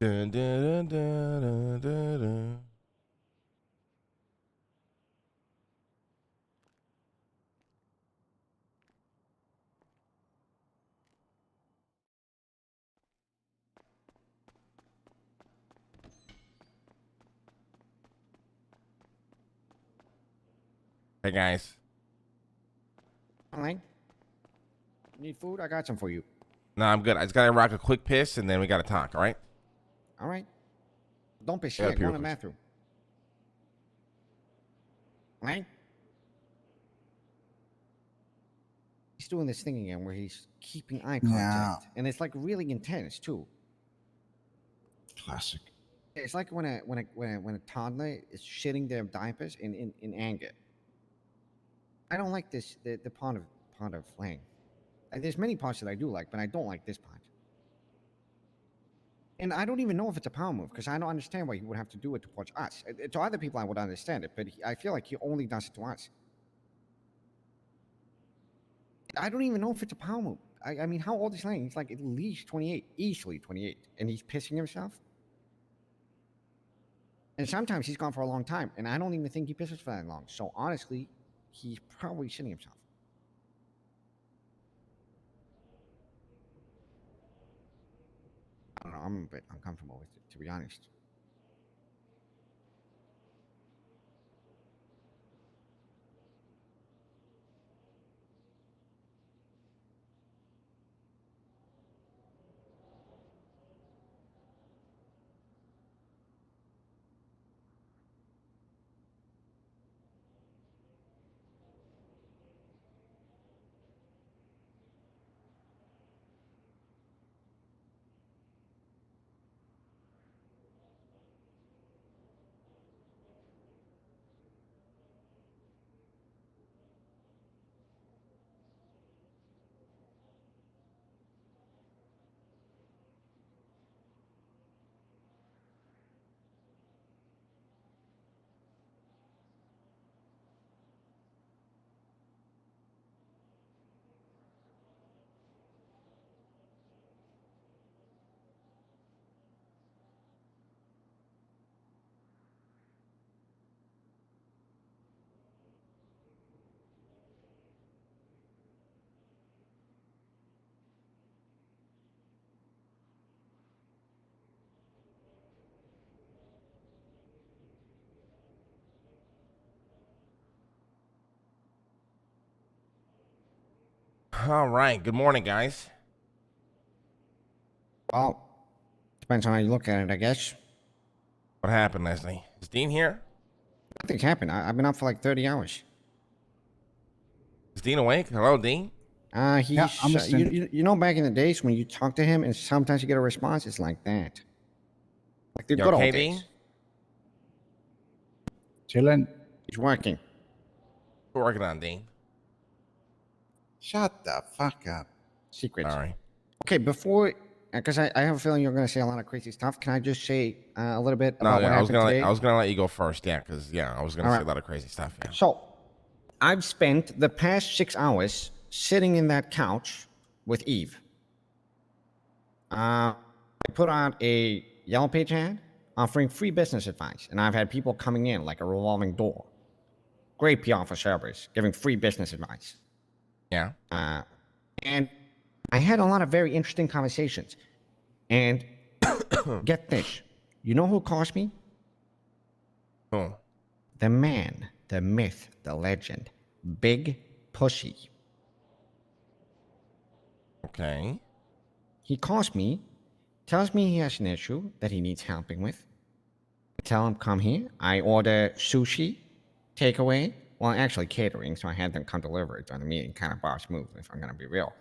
Dun, dun, dun, dun, dun, dun, dun. Hey guys. All right. Need food? I got some for you. No, I'm good. I just gotta rock a quick piss and then we gotta talk, all right? All right. Don't be I gotta shit. pee Go real in the quick. bathroom. All right. He's doing this thing again where he's keeping eye contact, Yeah. and it's like really intense too. Classic. It's like when a toddler is shitting their diapers in anger. I don't like this the part of Lang. There's many parts that I do like, but I don't like this part. And I don't even know if it's a power move because I don't understand why he would have to do it towards us. To other people, I would understand it, but I feel like he only does it to us. I don't even know if it's a power move. I mean, how old is Lang? He's like at least 28, easily 28, and he's pissing himself. And sometimes he's gone for a long time, and I don't even think he pisses for that long. So honestly, he's probably shitting himself. I don't know. I'm a bit uncomfortable with it, to be honest. All right. Good morning, guys. Well, depends on how you look at it, I guess. What happened, Leslie? Is Dean here? Nothing's happened. I've been up for like 30 hours. Is Dean awake? Hello, Dean? He's Yeah, I'm listening. you know back in the days when you talk to him and sometimes you get a response, it's like that. Like the You good okay, old Dean? days. Chilling. He's working. We're working on Dean. Shut the fuck up. Secrets. Sorry. Okay, before because I have a feeling you're gonna say a lot of crazy stuff. Can I just say a little bit No, about yeah, what I was happened gonna today? I was gonna let you go first, yeah, because I was gonna All say right. a lot of crazy stuff. Yeah. So, I've spent the past 6 hours sitting in that couch with Eve. I put out a Yellow Page ad offering free business advice, and I've had people coming in like a revolving door. Great PR for Cerberus, giving free business advice. Yeah. And I had a lot of very interesting conversations. And get this, you know who calls me? Oh. The man, the myth, the legend, Big Pussy. Okay. He calls me, tells me he has an issue that he needs helping with. I tell him, come here. I order sushi, takeaway. Well, actually catering, so I had them come deliver it during the meeting. Kind of boss move, if I'm going to be real.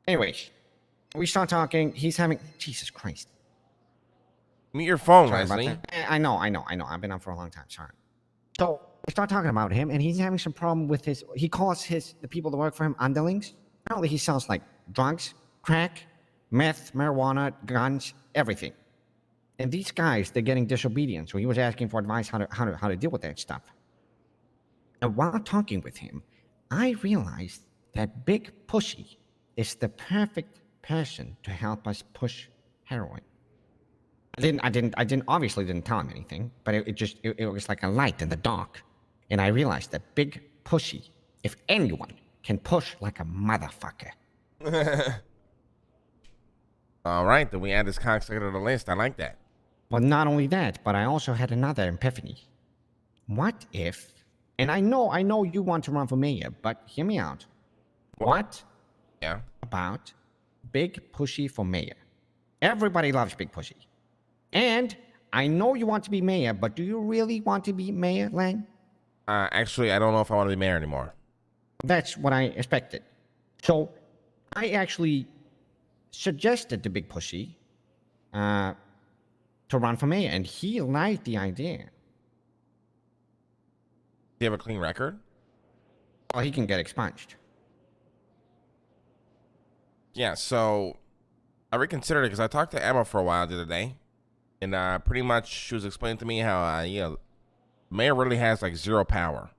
Anyways, we start talking. He's having... Jesus Christ. Mute your phone, Sorry about Leslie. that. I know. I've been up for a long time. Sorry. So we start talking about him, and he's having some problem with his... He calls the people that work for him underlings. Apparently he sells like drugs, crack, meth, marijuana, guns, everything. And these guys, they're getting disobedient. So he was asking for advice how to deal with that stuff. And while talking with him, I realized that Big Pussy is the perfect person to help us push heroin. Obviously didn't tell him anything, but it was like a light in the dark. And I realized that Big Pussy, if anyone can push like a motherfucker. All right, then we add this cocksucker to the list. I like that. Well, not only that, but I also had another epiphany. What if, and I know you want to run for mayor, but hear me out. What Yeah. about Big Pussy for mayor? Everybody loves Big Pussy. And I know you want to be mayor, but do you really want to be mayor, Lang? Actually, I don't know if I want to be mayor anymore. That's what I expected. So I actually suggested to Big Pussy to run for mayor, and he liked the idea. Do you have a clean record? Well, he can get expunged. Yeah, so I reconsidered it because I talked to Emma for a while the other day, and pretty much she was explaining to me how, the mayor really has like zero power.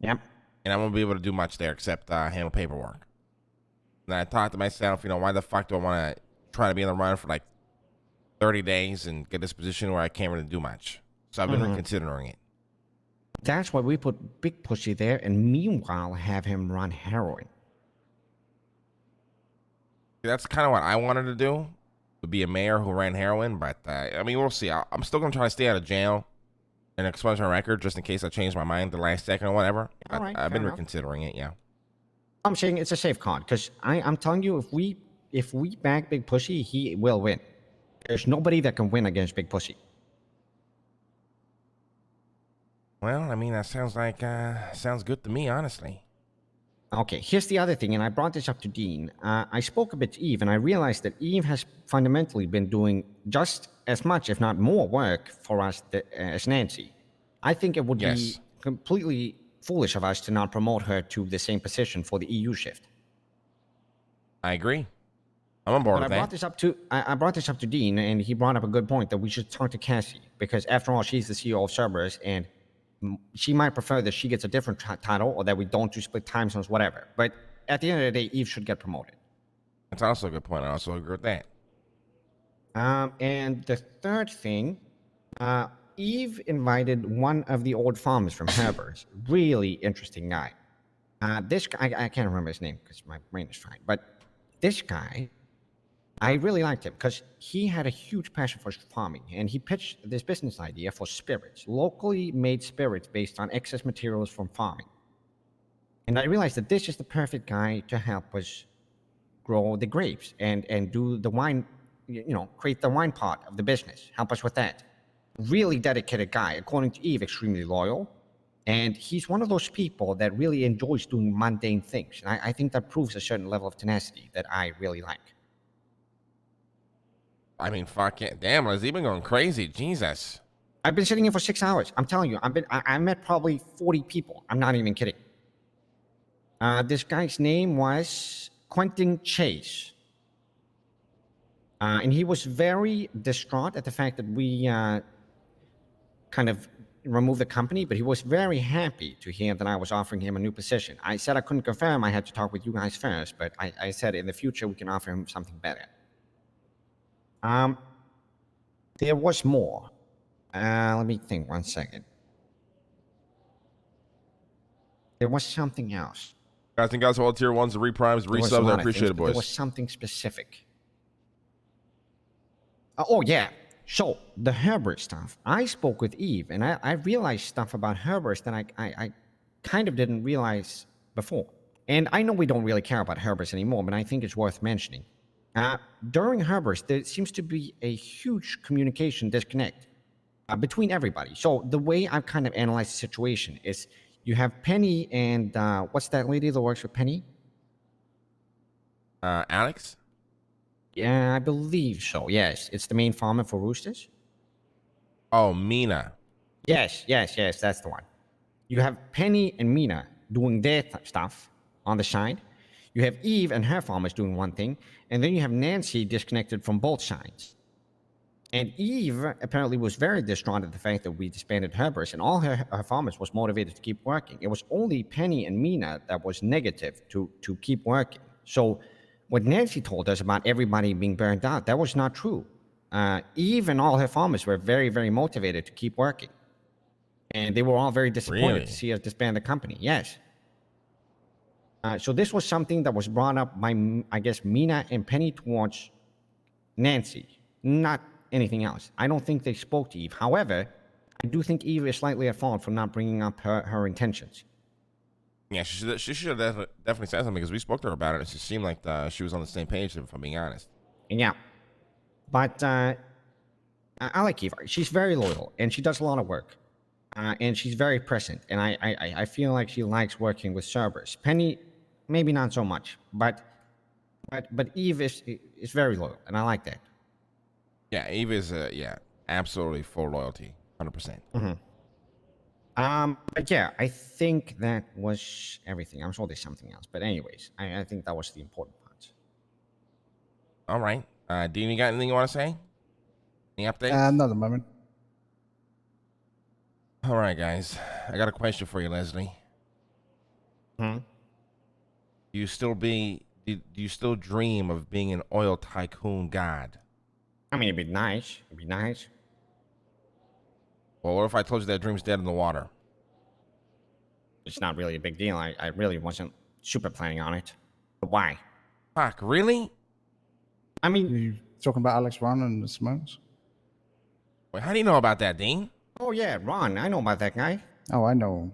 Yep. And I won't be able to do much there except handle paperwork. And I thought to myself, why the fuck do I want to try to be in the run for like 30 days and get this position where I can't really do much? So I've been reconsidering it. That's why we put Big Pussy there, and meanwhile have him run heroin. That's kind of what I wanted to do, to be a mayor who ran heroin. But we'll see. I'm still gonna try to stay out of jail and expunge my record just in case I change my mind the last second or whatever. All right, I've been fair enough. reconsidering it. Yeah. I'm saying it's a safe card because I'm telling you, if we back Big Pussy, he will win. There's nobody that can win against Big Pussy. Well, that sounds good to me, honestly. Okay, here's the other thing, and I brought this up to Dean. I spoke a bit to Eve, and I realized that Eve has fundamentally been doing just as much, if not more, work for us as Nancy. I think it would be completely foolish of us to not promote her to the same position for the EU shift. I agree. I'm on board But with that. I brought this up to Dean, and he brought up a good point that we should talk to Cassie, because after all, she's the CEO of Cerberus, and she might prefer that she gets a different title or that we don't do split time zones, whatever. But at the end of the day, Eve should get promoted. That's also a good point. I also agree with that. And the third thing, Eve invited one of the old farmers from Cerberus. Really interesting guy. This guy, I can't remember his name because my brain is fried. But this guy, I really liked him because he had a huge passion for farming, and he pitched this business idea for spirits, locally made spirits based on excess materials from farming. And I realized that this is the perfect guy to help us grow the grapes and do the wine, create the wine part of the business, help us with that. Really dedicated guy, according to Eve, extremely loyal. And he's one of those people that really enjoys doing mundane things. And I think that proves a certain level of tenacity that I really like. Fuck it. Damn, has he been going crazy? Jesus. I've been sitting here for 6 hours. I'm telling you, I met probably 40 people. I'm not even kidding. This guy's name was Quentin Chase. And he was very distraught at the fact that we kind of removed the company, but he was very happy to hear that I was offering him a new position. I said I couldn't confirm. I had to talk with you guys first, but I said in the future we can offer him something better. There was more. Let me think 1 second. There was something else. Guys and guys, all tier ones, the reprimes, resubs, I appreciate it, boys. There was something specific. Oh, yeah. So, the Cerberus stuff. I spoke with Eve, and I realized stuff about Cerberus that I kind of didn't realize before. And I know we don't really care about Cerberus anymore, but I think it's worth mentioning. During Cerberus, there seems to be a huge communication disconnect between everybody. So the way I've kind of analyzed the situation is you have Penny and what's that lady that works with Penny? Alex? Yeah, I believe so. Yes, it's the main farmer for roosters. Oh, Mina. Yes, that's the one. You have Penny and Mina doing their stuff on the side. You have Eve and her farmers doing one thing, and then you have Nancy disconnected from both sides. And Eve apparently was very distraught at the fact that we disbanded Cerberus, and all her farmers was motivated to keep working. It was only Penny and Mina that was negative to keep working. So what Nancy told us about everybody being burned out, that was not true. Eve and all her farmers were very, very motivated to keep working. And they were all very disappointed Really? to see us disband the company. Yes. So this was something that was brought up by, I guess, Mina and Penny towards Nancy, not anything else. I don't think they spoke to Eve. However, I do think Eve is slightly at fault for not bringing up her intentions. Yeah, she should have definitely said something because we spoke to her about it. It just seemed like she was on the same page, if I'm being honest. Yeah. But I like Eve. She's very loyal, and she does a lot of work. And she's very present, and I feel like she likes working with Cerberus. Penny, maybe not so much, but Eve is very loyal, and I like that. Yeah, Eve is absolutely full loyalty, 100%. But yeah, I think that was everything. I'm sure there's something else, but anyways, I think that was the important part. All right, Dean, you got anything you want to say? Any updates? Not at the moment. All right, guys, I got a question for you, Leslie. Hmm? Do you still dream of being an oil tycoon god? I mean, it'd be nice. It'd be nice. Well, what if I told you that dream's dead in the water? It's not really a big deal. I really wasn't super planning on it. But why? Fuck, really? I mean, You talking about Alex Ron and the Simones? Wait, how do you know about that, Dean? oh yeah, Ron. I know about that guy. Oh, I know.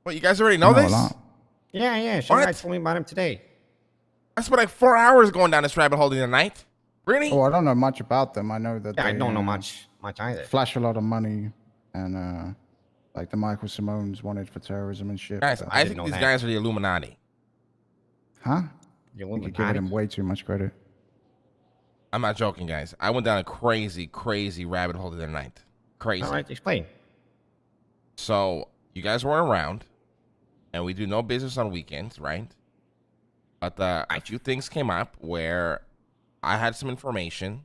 What, you guys already know I know this? a lot. Yeah. Some What? guy told me about him today. I spent like 4 hours going down this rabbit hole the other night. Really? Oh, I don't know much about them. I know that Yeah, I they, don't know much either. flash a lot of money, and like the Michael Simones wanted for terrorism and shit. Guys, but- I didn't think know these that. guys are the Illuminati. huh? You You're giving him way too much credit. I'm not joking, guys. I went down a crazy rabbit hole the other night. Crazy. All right, explain. So, you guys weren't around, and we do no business on weekends, right? But a few things came up where I had some information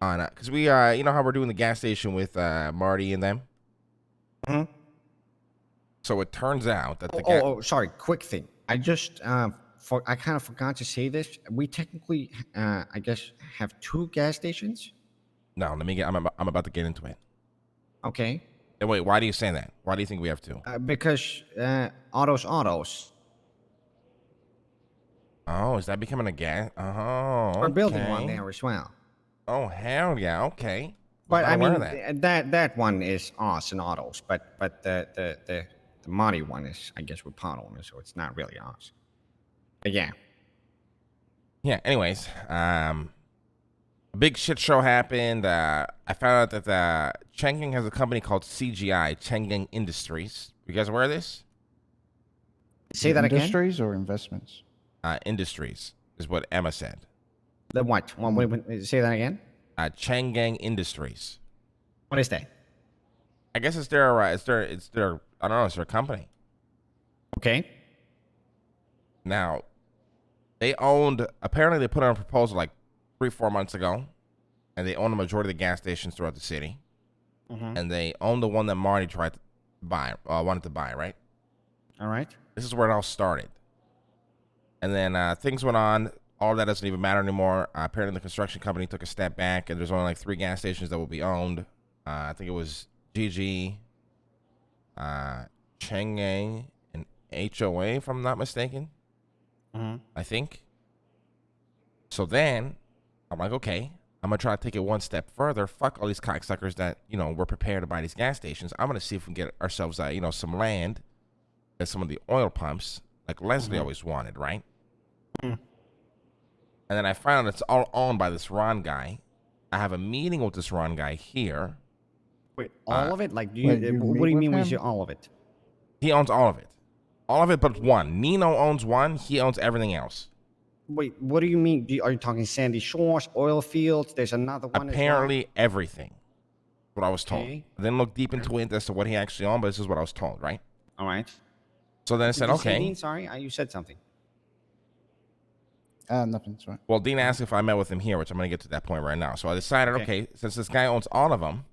on it. Because we, you know how we're doing the gas station with Marty and them? Mhm. So it turns out that the Sorry. Quick thing. I just I kind of forgot to say this. We technically, I guess, have 2 gas stations. No, let me get. I'm about to get into it. Okay. Hey, wait, why do you say that? Why do you think we have 2? Because autos. Oh, is that becoming a gas? Oh, We're building one okay. there as well. Oh, hell yeah. Okay. But I Not aware mean, of that one is us and autos. But the Marty one is, I guess, we're part owners, so it's not really us. But yeah. Yeah. Anyways, a big shit show happened. I found out that Chang'an has a company called CGI, Chang'an Industries. You guys aware of this? Say that again. Industries or investments? Industries is what Emma said. The what? Say that again. Chang'an Industries. What is that? I guess it's their I don't know, it's their company. Okay. Now, apparently they put out a proposal like 3-4 months ago, and they own the majority of the gas stations throughout the city. Mm-hmm. And they own the one that Marty tried to wanted to buy, right? All right. This is where it all started. And then things went on. All that doesn't even matter anymore. Apparently the construction company took a step back, and there's only like 3 gas stations that will be owned. I think it was GG, Chang'an, and HOA, if I'm not mistaken. Mm-hmm. I think. So then, I'm like, okay, I'm going to try to take it one step further. Fuck all these cocksuckers that, were prepared to buy these gas stations. I'm going to see if we can get ourselves, some land at some of the oil pumps, like Leslie always wanted, right? Mm. And then I found out it's all owned by this Ron guy. I have a meeting with this Ron guy here. Wait, all of it? Like, Wait, you what do meet you with mean when you him? say all of it? He owns all of it. All of it but one. Nino owns one. He owns everything else. Wait, what do you mean? Are you talking Sandy Shores, oil fields? There's another one. Apparently everything. What I was told. Okay. I didn't look deep into it as to what he actually owned, but this is what I was told, right? All right. So then I said, Did you say, okay. Dean? Sorry, you said something. Nothing's right. Well, Dean asked if I met with him here, which I'm going to get to that point right now. So I decided, okay, since this guy owns all of them,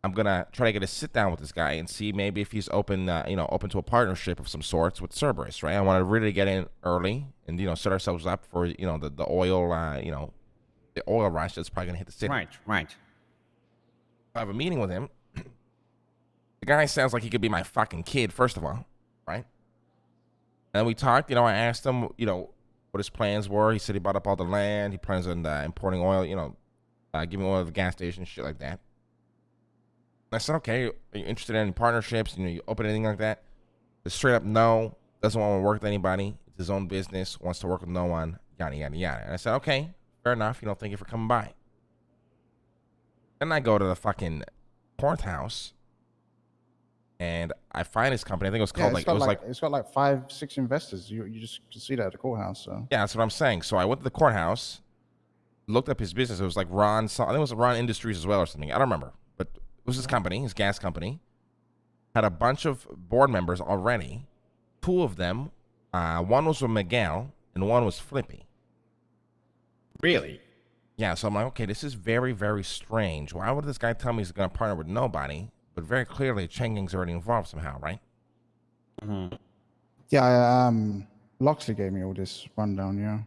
I'm going to try to get a sit down with this guy and see maybe if he's open, open to a partnership of some sorts with Cerberus, right? I want to really get in early and, set ourselves up for, the oil, the oil rush that's probably gonna hit the city. Right. I have a meeting with him. The guy sounds like he could be my fucking kid, first of all, right? And we talked. I asked him, what his plans were. He said he bought up all the land. He plans on importing oil. Giving oil to the gas station, shit like that. I said, okay, are you interested in any partnerships? You open anything like that? Just straight up no. Doesn't want to work with anybody. It's his own business. Wants to work with no one. Yada, yada, yada. And I said, okay, fair enough. Thank you for coming by. Then I go to the fucking courthouse, and I find his company. I think it was called it's got like 5-6 investors. You just can see that at the courthouse. So yeah, that's what I'm saying. So I went to the courthouse, looked up his business. It was like Ron. I think it was Ron Industries as well or something. I don't remember, but it was his company, his gas company. Had a bunch of board members already. 2 of them, one was with Miguel and one was Flippy. Really? Yeah, so I'm like, okay, this is very, very strange. Why would this guy tell me he's going to partner with nobody? But very clearly, Cheng Ying's already involved somehow, right? Mm-hmm. yeah, Loxley gave me all this rundown. Yeah.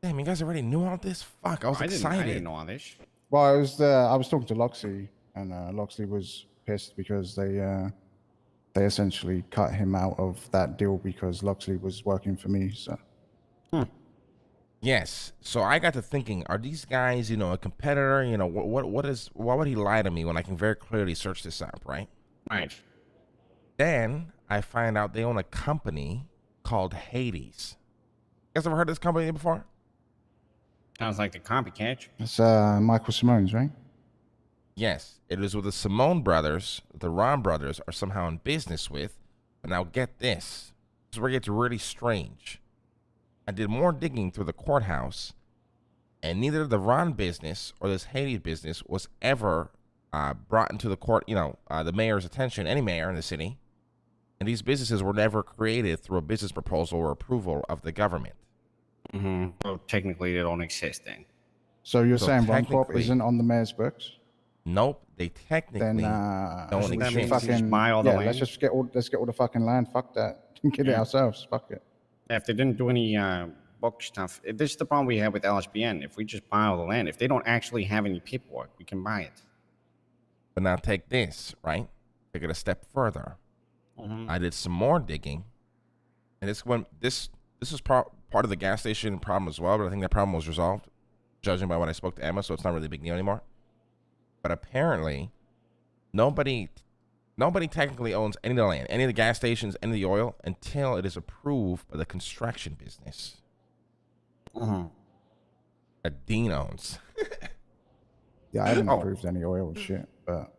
Damn, you guys already knew all this? Fuck, I was excited. I didn't know all this. Well, I was talking to Loxley, and Loxley was pissed because they essentially cut him out of that deal because Loxley was working for me. So. Yes. So I got to thinking, are these guys, a competitor? Why would he lie to me when I can very clearly search this up, right? Right. Then I find out they own a company called Hades. You guys ever heard of this company before? Sounds like the copycat. It's Michael Simone's, right? Yes. It is with the Simone brothers, the Ron brothers are somehow in business with. But now get this. This is where it gets really strange. I did more digging through the courthouse, and neither the Ron business or this Hades business was ever brought into the court, the mayor's attention, any mayor in the city. And these businesses were never created through a business proposal or approval of the government. Mm-hmm. Well, technically, they don't exist then. So you're saying Ron Corp isn't on the mayor's books? Nope, they technically don't exist. Let's get all the fucking land. Fuck that. Get it ourselves. Fuck it. If they didn't do any book stuff, this is the problem we have with LSBN. If we just buy all the land, if they don't actually have any paperwork, we can buy it. But now take this, right? Take it a step further. Mm-hmm. I did some more digging, and this is part of the gas station problem as well. But I think that problem was resolved, judging by when I spoke to Emma. So it's not really a big deal anymore. But apparently, nobody technically owns any of the land, any of the gas stations, any of the oil until it is approved by the construction business. Mm-hmm. That Dean owns. Yeah, I haven't approved any oil shit, but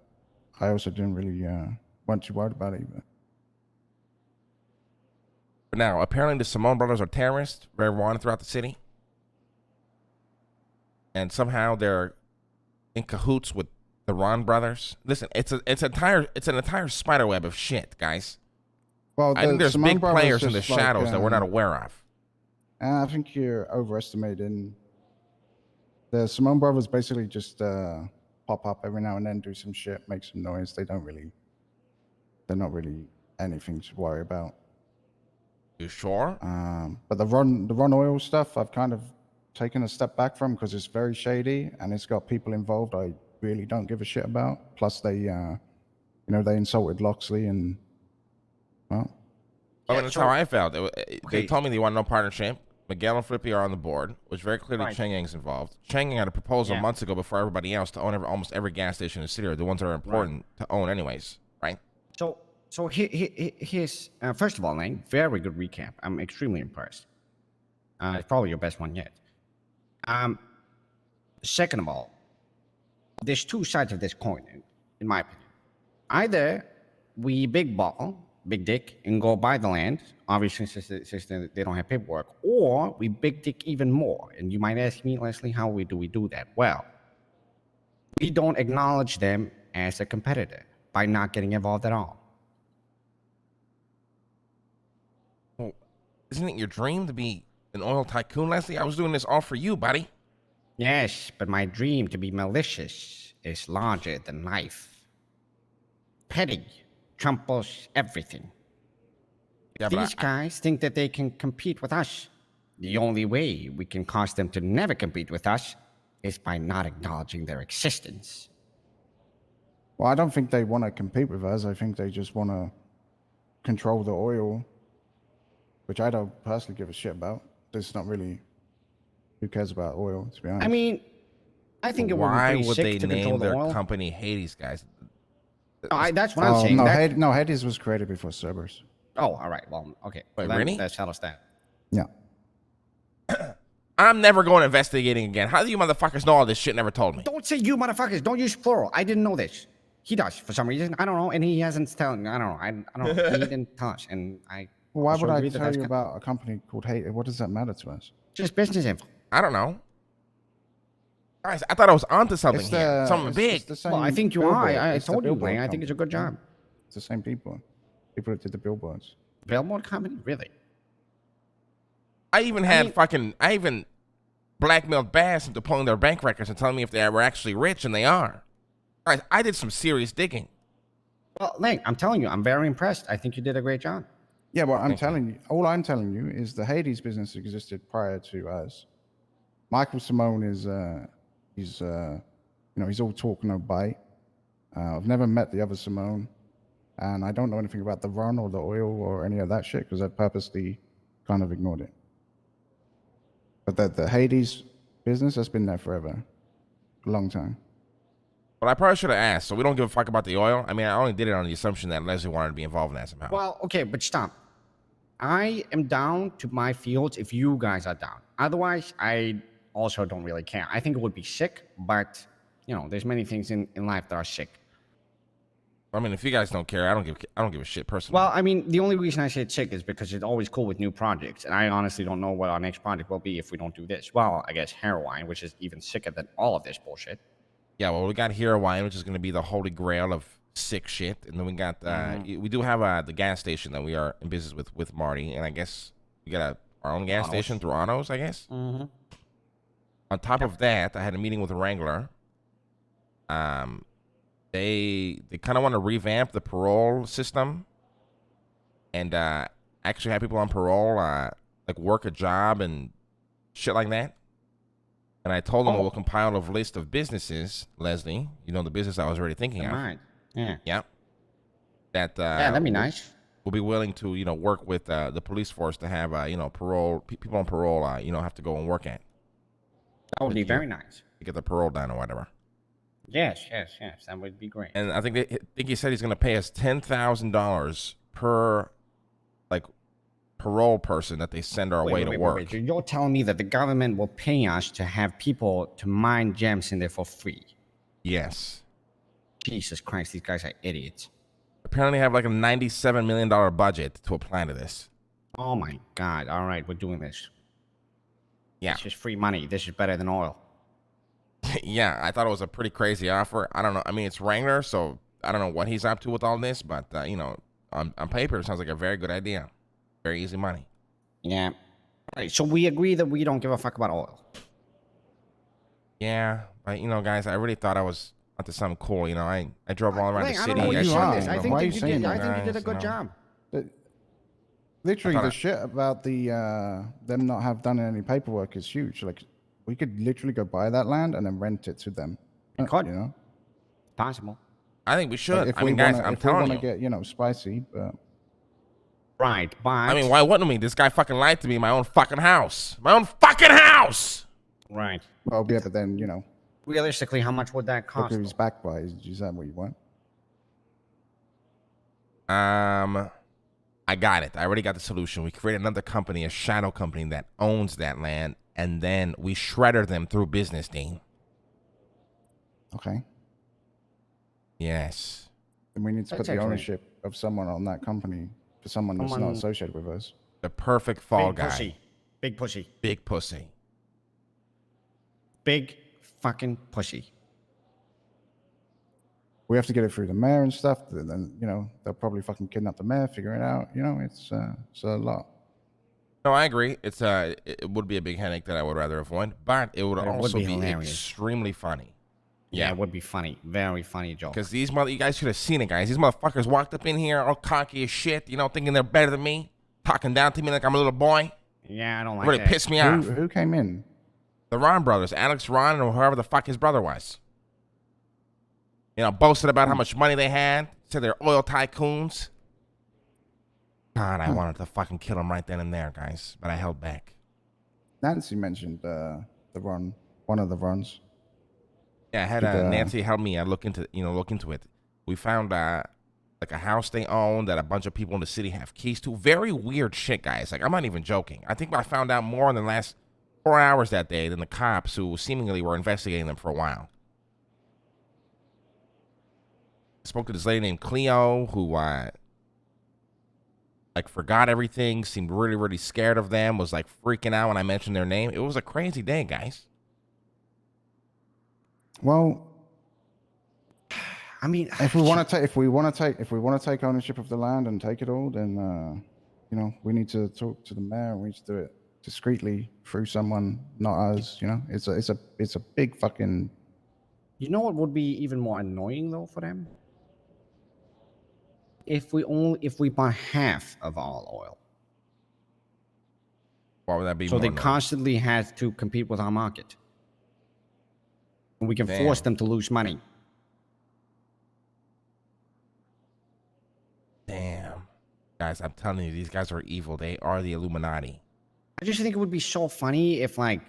I also didn't really want too worried about it either. But now, apparently the Simone brothers are terrorists, very wanted throughout the city. And somehow they're in cahoots with the Ron brothers. Listen, it's an entire spider web of shit, guys. Well, I think there's Simone big brothers players in the just like, shadows that we're not aware of. I think you're overestimating. The Simone brothers basically just pop up every now and then, do some shit, make some noise. They're not really anything to worry about. You sure? But the Ron Oil stuff, I've kind of taken a step back from because it's very shady and it's got people involved I really don't give a shit about. Plus, they insulted Loxley and well. That's how I felt. They told me they want no partnership. Miguel and Flippy are on the board, which very clearly Cheng Ying's involved. Cheng Ying had a proposal months ago before everybody else to own almost every gas station in the city, or the ones that are important to own anyways, right? So here's first of all, Lane, very good recap. I'm extremely impressed. It's probably your best one yet. Second of all, there's 2 sides of this coin, in my opinion. Either we big dick, and go buy the land, obviously since they don't have paperwork, or we big dick even more. And you might ask me, Leslie, how do we do that? Well, we don't acknowledge them as a competitor by not getting involved at all. Well, isn't it your dream to be an oil tycoon, Leslie? I was doing this all for you, buddy. Yes, but my dream to be malicious is larger than life. Petty, tramples everything. If these guys think that they can compete with us, the only way we can cause them to never compete with us is by not acknowledging their existence. Well, I don't think they want to compete with us. I think they just want to control the oil, which I don't personally give a shit about. It's not really, who cares about oil, to be honest. I mean, I think it would be Why pretty would sick they to control name the their oil. company Hades, guys? No, that's what I'm saying. No, That- no, Hades was created before Cerberus. Oh, all right. Well, okay. Wait, Then really? Let's tell us that. Yeah. I'm never going investigating again. How do you motherfuckers know all this shit? Never told me. Don't say you motherfuckers. Don't use plural. I didn't know this. He does for some reason. I don't know, and he hasn't telling. I don't know. I don't know. He didn't tell us, and I. Well, why also would I agree that tell that's you kind- about a company called Hades? What does that matter to us? Just business info. I don't know. Guys, I thought I was onto something It's here. Something big. it's the same Well, I think you are. billboard. I It's the told you, billboard Wayne. I think it's a good company. job. It's the same people. People that did the billboards. Billboard company, really? I even blackmailed Bass into pulling their bank records and telling me if they were actually rich, and they are. Guys, I did some serious digging. Well, Lane, I'm telling you, I'm very impressed. I think you did a great job. Yeah, well, I'm telling you, all I'm telling you is the Hades business existed prior to us. Michael Simone is, he's all talk, no bite. I've never met the other Simone, and I don't know anything about the run or the oil or any of that shit because I purposely kind of ignored it. But the Hades business has been there forever, a long time. Well, I probably should have asked. So we don't give a fuck about the oil. I mean, I only did it on the assumption that Leslie wanted to be involved in that somehow. Well, okay, but stop. I am down to my fields if you guys are down. Otherwise, I also don't really care. I think it would be sick, but, there's many things in life that are sick. I mean, if you guys don't care, I don't give a shit personally. Well, I mean, the only reason I say it's sick is because it's always cool with new projects, and I honestly don't know what our next project will be if we don't do this. Well, I guess heroin, which is even sicker than all of this bullshit. Yeah, well, we got Hero Wine, which is going to be the holy grail of sick shit, and then we got we do have the gas station that we are in business with Marty, and I guess we got our own gas station through Autos, I guess. Mm-hmm. On top of that, I had a meeting with Wrangler. They kind of want to revamp the parole system, and actually have people on parole like work a job and shit like that. And I told them we'll compile a list of businesses, Leslie. You know the business I was already thinking of. Right. Yeah. Yeah. That Yeah, that'd be nice. We'll be willing to work with the police force to have parole people on parole have to go and work at That would be very nice. to get the parole done or whatever. Yes. That would be great. And I think he said he's going to pay us $10,000 per parole person that they send our way to work. Wait. You're telling me that the government will pay us to have people to mine gems in there for free? Yes. Jesus Christ, these guys are idiots. Apparently have like a $97 million budget to apply to this. Oh my God. All right, we're doing this. Yeah. It's just free money. This is better than oil. Yeah, I thought it was a pretty crazy offer. I don't know. I mean, it's Wrangler, so I don't know what he's up to with all this, but, on paper, it sounds like a very good idea. Very easy money. Yeah. All right, so we agree that we don't give a fuck about oil. Yeah, but, guys, I really thought I was onto something cool. I drove all around the Wait, I city. don't know what you you are. this. I think Why are that you you saying did. that, I think you did a guys? good job. Literally, I thought the shit about the them not have done any paperwork is huge. Like, we could literally go buy that land and then rent it to them. could. Possible. I think we should. If I mean, we guys, wanna, I'm if we telling want you. to get spicy, but Right, but... I mean, why wouldn't we? This guy fucking lied to me in my own fucking house. My own fucking house! Right. well, yeah, but then Realistically, how much would that look cost? who he's backed by. Is that what you want? I got it. I already got the solution. We create another company, a shadow company that owns that land, and then we shredder them through business, Dean. Okay. Yes. Then we need to That's put the excellent. ownership of someone on that company for someone that's not Someone- associated with us. The perfect fall Big guy. pussy. Big pussy. Big pussy. Big fucking pussy. We have to get it through the mayor and stuff. Then they'll probably fucking kidnap the mayor, figure it out. It's a lot. No, I agree. It would be a big headache that I would rather avoid, but it would But it would also be be hilarious. extremely funny. Yeah, it would be funny. Very funny joke. Because you guys should have seen it, guys. These motherfuckers walked up in here all cocky as shit, thinking they're better than me, talking down to me like I'm a little boy. Yeah, I don't like Really that. pissed me off. Who came in? The Ron brothers, Alex Ron, or whoever the fuck his brother was. You know, boasted about how much money they had. Said they're oil tycoons. God, I wanted to fucking kill him right then and there, guys, but I held back. Nancy mentioned the run, one of the runs. Yeah, I had Nancy help me. I look into it. We found like a house they own that a bunch of people in the city have keys to. Very weird shit, guys. Like, I'm not even joking. I think I found out more in the last 4 hours that day than the cops who seemingly were investigating them for a while. I spoke to this lady named Cleo who like forgot everything, seemed really, really scared of them, was like freaking out when I mentioned their name. It was a crazy day, guys. Well, I mean, if we want to take ownership of the land and take it all, then you know, we need to talk to the mayor, and we need to do it discreetly through someone, not us. You know, it's a big fucking. you know what would be even more annoying though for them? If we buy half of all oil. Why would that be? So more they annoying? constantly have to compete with our market. And we can force them to lose money. Damn. Guys, I'm telling you, these guys are evil. They are the Illuminati. I just think it would be so funny if, like,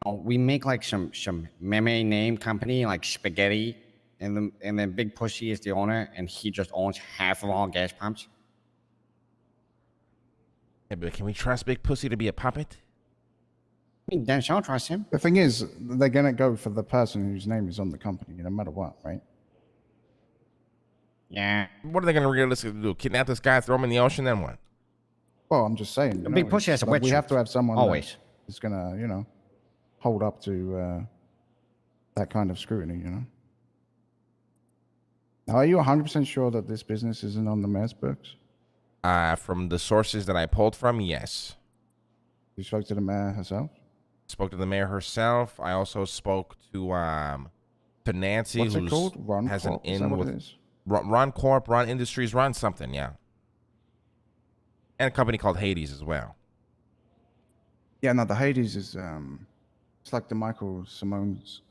we make like some meme name company like Spaghetti, and then Big Pussy is the owner, and he just owns half of all gas pumps. Yeah, but can we trust Big Pussy to be a puppet? I mean, then I'll trust him. The thing is, they're gonna go for the person whose name is on the company, no matter what, right? Yeah. What are they going to realistically do? Kidnap this guy, throw him in the ocean, then what? Well, I'm just saying. Big Pussy has a wet we have suit. to have someone Always. who's gonna, you know, hold up to that kind of scrutiny, you know. Now, are you 100% sure that this business isn't on the mayor's books? From the sources that I pulled from, yes. You spoke to the mayor herself? Spoke to the mayor herself. I also spoke to Nancy, What's it who's called? Ron has Corp? an Is that in what with it is? Ron Corp, Ron Industries, Ron something, yeah. And a company called Hades as well. Yeah, no, the Hades is it's like the Michael Simone's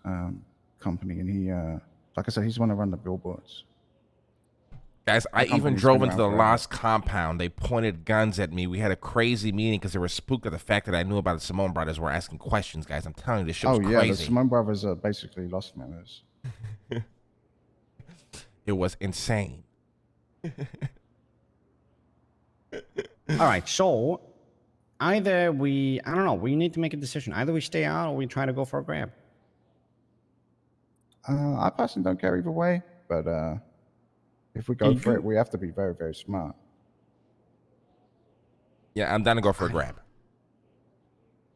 company, and he like I said, he's the one to run the billboards. Guys, I even company's drove been into the around forever. Lost compound. They pointed guns at me. We had a crazy meeting because they were spooked at the fact that I knew about the Simone brothers were asking questions, guys. I'm telling you, this shit was Oh yeah, crazy. the Simone brothers are basically lost members. It was insane. All right, so either we need to make a decision. Either we stay out or we try to go for a grab. I personally don't care either way, but if we go for it, we have to be very, very smart. Yeah, I'm down to go for a grab.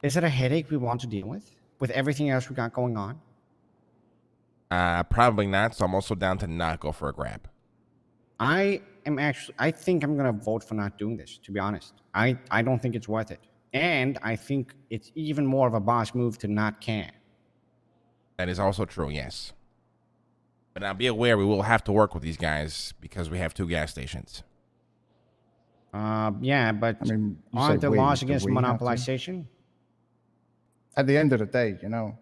Is it a headache we want to deal with everything else we got going on? Probably not, so I'm also down to not go for a grab. I think I'm going to vote for not doing this, to be honest. I don't think it's worth it. And I think it's even more of a boss move to not care. That is also true, yes. But now be aware, we will have to work with these guys because we have 2 gas stations. Yeah, but I mean, you aren't say there we, laws do against we have to? monopolization? At the end of the day, you know,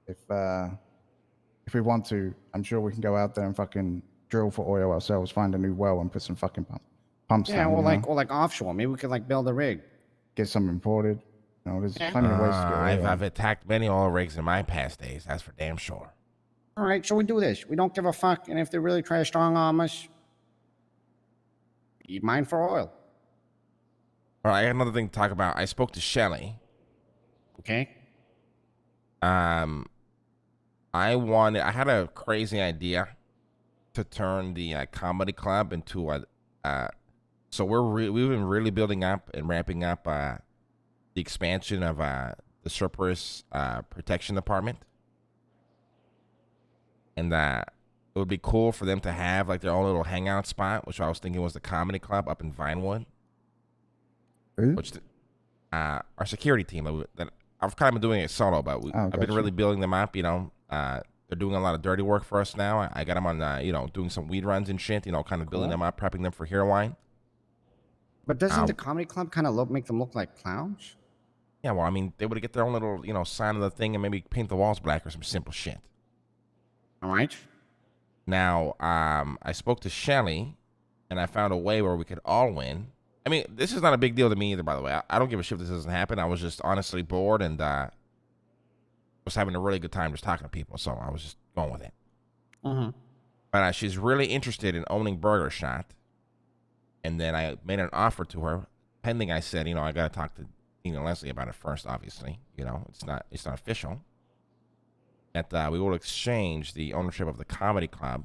if we want to, I'm sure we can go out there and fucking drill for oil ourselves, find a new well, and put some fucking pumps Yeah, down. or you know? like offshore. Maybe we could like build a rig. Get some imported. You know, there's plenty of ways to get oil. I've attacked many oil rigs in my past days. That's for damn sure. All right, so we do this. We don't give a fuck, and if they really try to strong arm us, be mine for oil. All right, I got another thing to talk about. I spoke to Shelly. Okay. I had a crazy idea to turn the comedy club into a. So we've been really building up and ramping up the expansion of the Cerberus protection department, and it would be cool for them to have like their own little hangout spot, which I was thinking was the comedy club up in Vinewood. Who? Which our security team that I've kind of been doing it solo, but I've been gotcha. really building them up. You know, they're doing a lot of dirty work for us now. I got them on, you know, doing some weed runs and shit. You know, kind of building them up, prepping them for heroin. But doesn't the comedy club kind of make them look like clowns? Yeah, well, I mean, they would get their own little, sign of the thing and maybe paint the walls black or some simple shit. All right. Now, I spoke to Shelly, and I found a way where we could all win. I mean, this is not a big deal to me either, by the way. I don't give a shit if this doesn't happen. I was just honestly bored and was having a really good time just talking to people, so I was just going with it. Mm-hmm. But she's really interested in owning Burger Shot, and then I made an offer to her, pending. I said, I got to talk to Leslie about it first. Obviously, it's not official. That we will exchange the ownership of the comedy club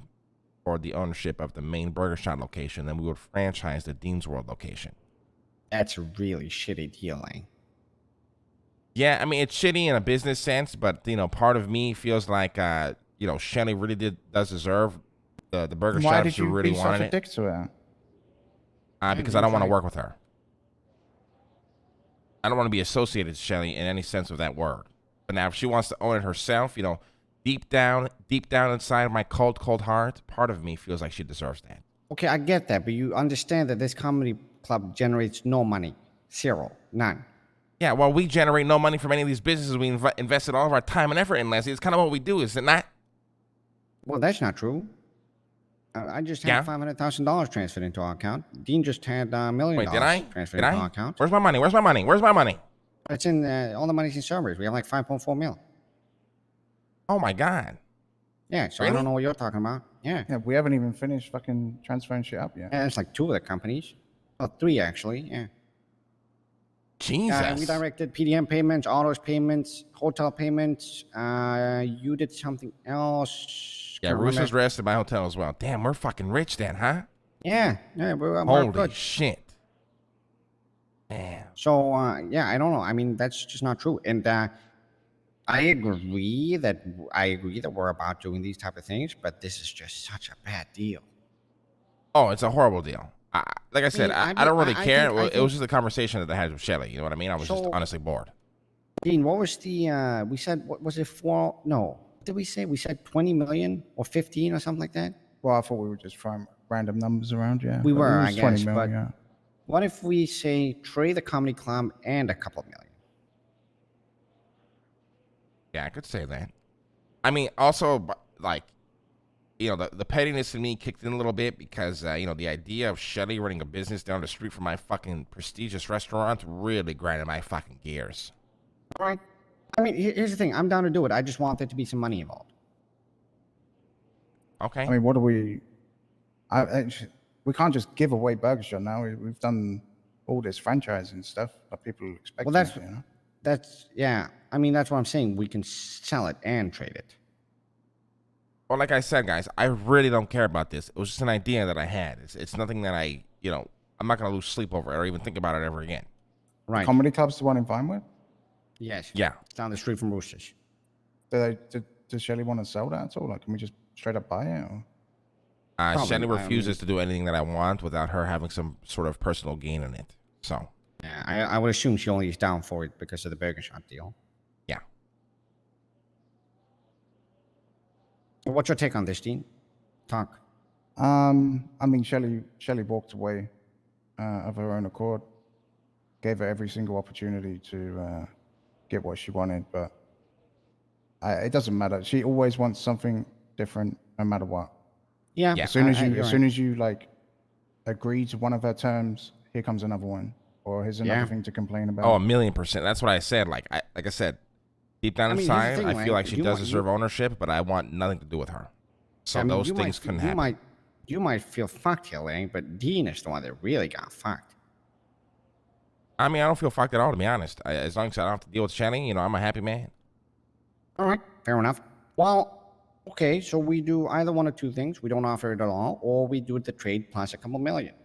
for the ownership of the main Burger Shot location. Then we would franchise the Dean's World location. That's a really shitty deal, eh? Yeah, I mean, it's shitty in a business sense, but part of me feels like Shelly really does deserve the Burger Why Shot did if she you really be wanted such a it. dick to her? Because I don't want to work with her. I don't want to be associated with Shelly in any sense of that word. But now, if she wants to own it herself, deep down inside my cold heart, part of me feels like she deserves that. Okay, I get that, but you understand that this comedy club generates no money. Zero. None. Yeah, well, we generate no money from any of these businesses. We invested all of our time and effort in, Leslie. It's kind of what we do, is it not? Well, that's not true. I just had $500,000 transferred into our account. Dean just had $1 million Wait, did I? transferred into our account. Where's my money? Where's my money? It's in all the money's in Cerberus. We have like 5.4 mil. Oh my God. Yeah, so Really? I don't know what you're talking about. Yeah. Yeah, we haven't even finished fucking transferring shit up yet. Yeah, it's like 2 of the companies. Oh, 3 actually. Yeah. Jesus. We directed PDM payments, autos payments, hotel payments. You did something else. Yeah, Can't Russo's remember. rested my hotel as well. Damn, we're fucking rich then, huh? Yeah, we're Holy good. shit. Damn. So, yeah, I don't know. I mean, that's just not true. And I agree that we're about doing these type of things, but this is just such a bad deal. Oh, it's a horrible deal. Like I said, I I don't really I care. think- It was just a conversation that I had with Shelly. You know what I mean? I was just So- honestly bored. Dean, what was the, we said, what was it for? No. What did we say? We said 20 million or 15 or something like that? Well, I thought we were just throwing random numbers around, yeah. We But were, it I was 20 guess, mil, but- yeah. What if we say trade the comedy club and a couple of million? Yeah, I could say that. I mean, also, like, the pettiness in me kicked in a little bit because, the idea of Shelly running a business down the street from my fucking prestigious restaurant really grinded my fucking gears. All right. I mean, here's the thing. I'm down to do it. I just want there to be some money involved. Okay. I mean, what do we... we can't just give away Burger Shot now. We've done all this franchising stuff that people expect. Well, that's- us, That's, yeah. I mean, that's what I'm saying. We can sell it and trade it. Well, like I said, guys, I really don't care about this. It was just an idea that I had. It's nothing that I'm not going to lose sleep over it or even think about it ever again. Right. Comedy Club's the one in Vinewood? Yes. Yeah. It's down the street from Roosters. Does Shelly want to sell that at all? Like, can we just straight up buy it? Or? Probably, Shelly I refuses to do anything that I want without her having some sort of personal gain in it. So, Yeah, I would assume she only is down for it because of the Burger Shot deal. yeah. Well, what's your take on this, Dean? Talk. I mean, Shelly walked away of her own accord. Gave her every single opportunity to get what she wanted, but it doesn't matter. She always wants something different, no matter what. Yeah. Yeah. As soon as you, you're as right. soon as you like agree to one of her terms, here comes another one, or here's another Yeah. thing to complain about. Oh, 1,000,000%. That's what I said. Like I said, deep down I mean, here's the inside, thing, I man. feel like she You does want- deserve ownership, but I want nothing to do with her. So I mean, those you things might, couldn't you happen. You might feel fucked here, Lang, but Dean is the one that really got fucked. I mean, I don't feel fucked at all, to be honest. As long as I don't have to deal with Shelly, I'm a happy man. All right, fair enough. Well, okay, so we do either one of two things. We don't offer it at all, or we do the trade plus a couple million.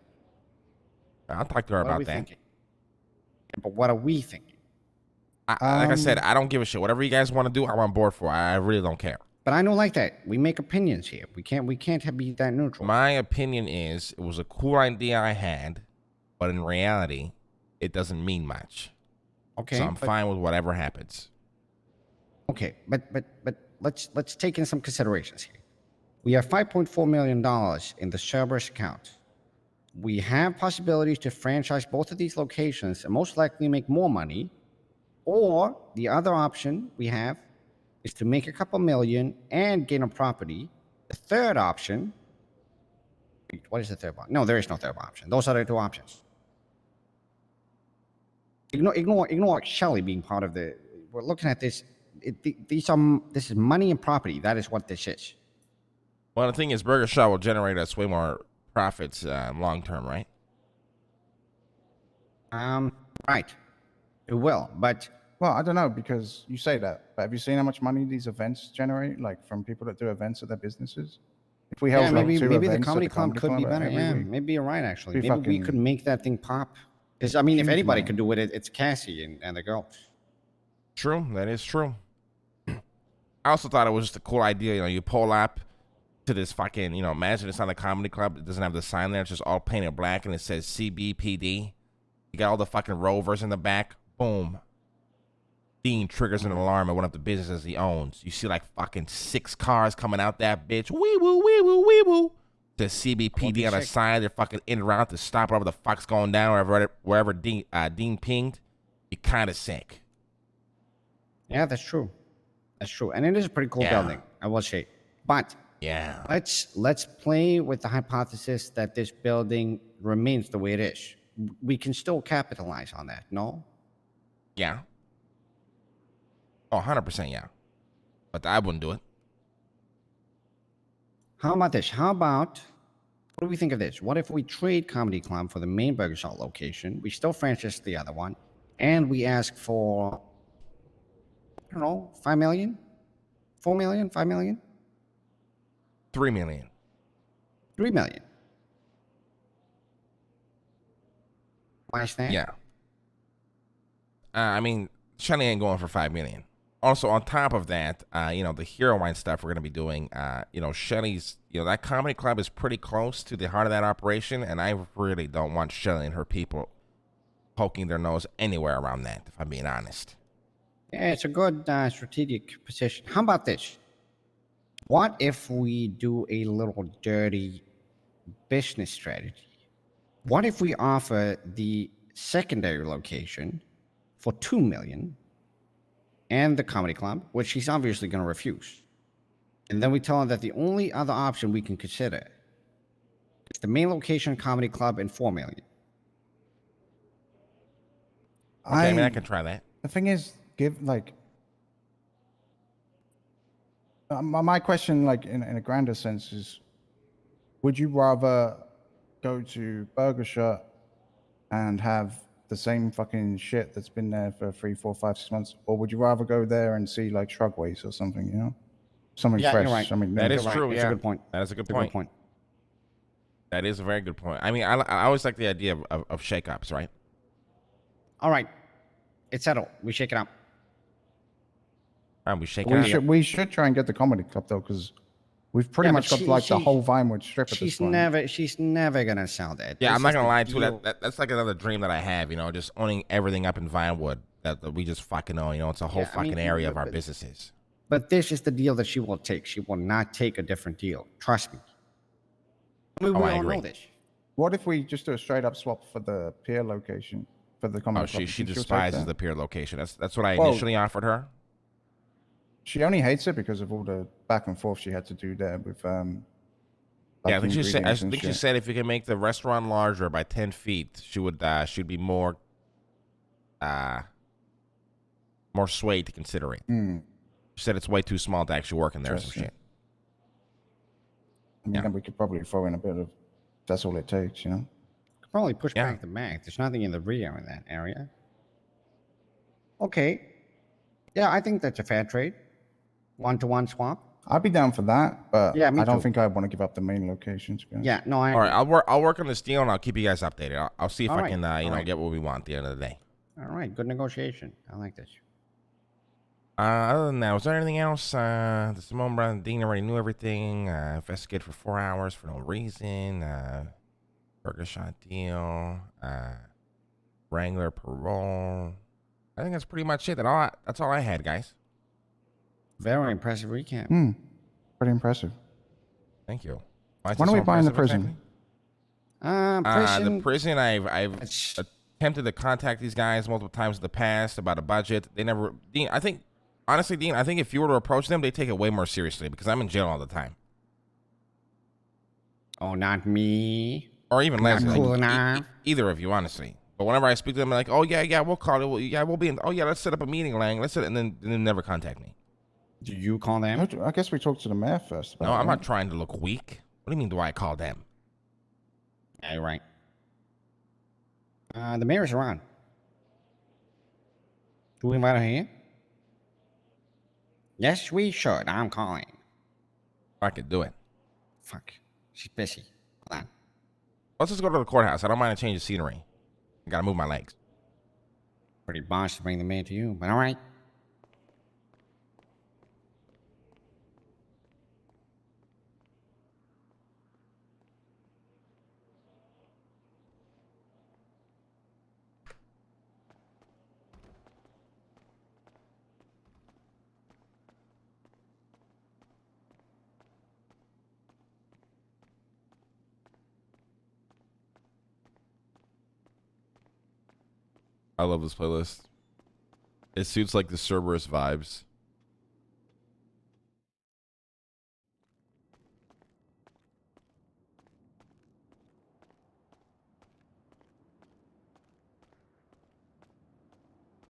I'll talk to her What are we about that. thinking? Yeah, but what are we thinking? Like I said, I don't give a shit. Whatever you guys want to do, I'm on board for. I really don't care. But I don't like that. We make opinions here. We can't be that neutral. My opinion is it was a cool idea I had, but in reality, it doesn't mean much. Okay. So I'm but- fine with whatever happens. Okay, but let's take in some considerations here. We have $5.4 million in the Cerberus account. We have possibilities to franchise both of these locations and most likely make more money, Or the other option we have is to make a couple million and gain a property. The third option. Wait, what is the third one? No, there is no third option. Those are the two options. Ignore Shelley being part of the. We're looking at this. This is money and property. That is what this is. Well, the thing is, Burger Shot will generate us way more profits long term, right? Right. It will, but Well, I don't know, because you say that, but have you seen how much money these events generate, like from people that do events at their businesses? If we held yeah, like maybe two maybe the events at comedy club could be better. every Yeah, week, maybe you're right. Actually, Be maybe we fucking could make that thing pop. Because I mean, if huge anybody money. could do it, it's Cassie and the girl. True, that is true. I also thought it was just a cool idea. You know, you pull up to this fucking, you know, imagine it's on the comedy club. It doesn't have the sign there. It's just all painted black and it says CBPD. You got all the fucking rovers in the back. Boom. Dean triggers an alarm at one of the businesses he owns. You see like fucking 6 cars coming out that bitch. Wee woo, wee woo, wee woo. The CBPD on the side. They're fucking in route to stop whatever the fuck's going down, wherever Dean pinged. You're kind of sick. Yeah, that's true. That's true, and it is a pretty cool building, I will say. But yeah, let's play with the hypothesis that this building remains the way it is. We can still capitalize on that, no? Yeah. Oh, 100% yeah. But I wouldn't do it. How about this? What do we think of this? What if we trade Comedy Club for the main Burger Shot location? We still franchise the other one, and we ask for, I don't know, 5 million? 4 million? 5 million? 3 million. 3 million. Why is that? Yeah. I mean, Shelly ain't going for 5 million. Also, on top of that, you know, the Hero Wine stuff we're going to be doing, you know, Shelly's, you know, that comedy club is pretty close to the heart of that operation, and I really don't want Shelly and her people poking their nose anywhere around that, if I'm being honest. Yeah, it's a good strategic position. How about this? What if we do a little dirty business strategy? What if we offer the secondary location for 2 million and the comedy club, which she's obviously going to refuse? And then we tell her that the only other option we can consider is the main location comedy club and 4 million. Okay, I mean, I can try that. The thing is, my question, like in a grander sense, is: would you rather go to Burger Shot and have the same fucking shit that's been there for 3, 4, 5, 6 months, or would you rather go there and see like Shrugways or something? You know, something fresh. You're right. I mean, That is You're true. Right. Yeah, It's a good point. That is a good It's a point. good point. That is a very good point. I mean, I always like the idea of shake-ups, right? All right. It's settled. We shake it up. We shake it up. we should try and get the comedy club though, because we've pretty much got like the whole Vinewood Strip at this point. She's never gonna sell that. Yeah, This I'm not is gonna the lie to you. deal. That's like another dream that I have. You know, just owning everything up in Vinewood that we just fucking own. You know, it's a whole Yeah, I mean, fucking area of our but- businesses. But this is the deal that she will take. She will not take a different deal. Trust me. I mean, Oh, we I all agree. know this. What if we just do a straight up swap for the pier location for the comedy Oh, club? she She'll take despises that? the pier location. That's what I Well, initially offered her. She only hates it because of all the back and forth she had to do there with Yeah, I think she said. I ingredients and think she shit. said if you can make the restaurant larger by 10 feet, she'd be more swayed to consider it. She said it's way too small to actually work in there or some Interesting. shit. I mean, then we could probably throw in a bit of. That's all it takes, you know. Could probably push Yeah. back the back. There's nothing in the rear in that area. Okay. Yeah, I think that's a fair trade. 1-to-1 swap. I'd be down for that, but Yeah, me I don't too. think I want to give up the main location. To be honest. Yeah, no, I All right, I'll work on this deal and I'll keep you guys updated. I'll see if All I right, can all right. get what we want at the end of the day. All right, good negotiation. I like this. Other than that, was there anything else? The Simone Brown Dean already knew everything. Investigated for 4 hours for no reason. Burger Shot deal. Wrangler parole. I think that's pretty much it. That's all I had, guys. Very impressive recap. Pretty impressive. Thank you. When are we buying the prison? Prison. The prison, I've It's- attempted to contact these guys multiple times in the past about a budget. They never. Dean, I think honestly, Dean, I think if you were to approach them, they take it way more seriously because I'm in jail all the time. Oh, not me. Or even Not Leslie, cool like, enough. either of you, honestly. But whenever I speak to them, they're like, "Oh yeah, we'll call it. We'll be in. Oh yeah, let's set up a meeting, Lang. Let's set it," and then never contact me. Do you call them? I guess we talked to the mayor first. About No, I'm it, not trying to look weak. What do you mean? Do I call them? Yeah, you're right. The mayor's around. Do we invite her here? Yes, we should. I'm calling. I could do it. Fuck. She's busy. Hold on. Let's just go to the courthouse. I don't mind a change of scenery. I gotta move my legs. Pretty boss to bring the mayor to you, but all right. I love this playlist. It suits like the Cerberus vibes.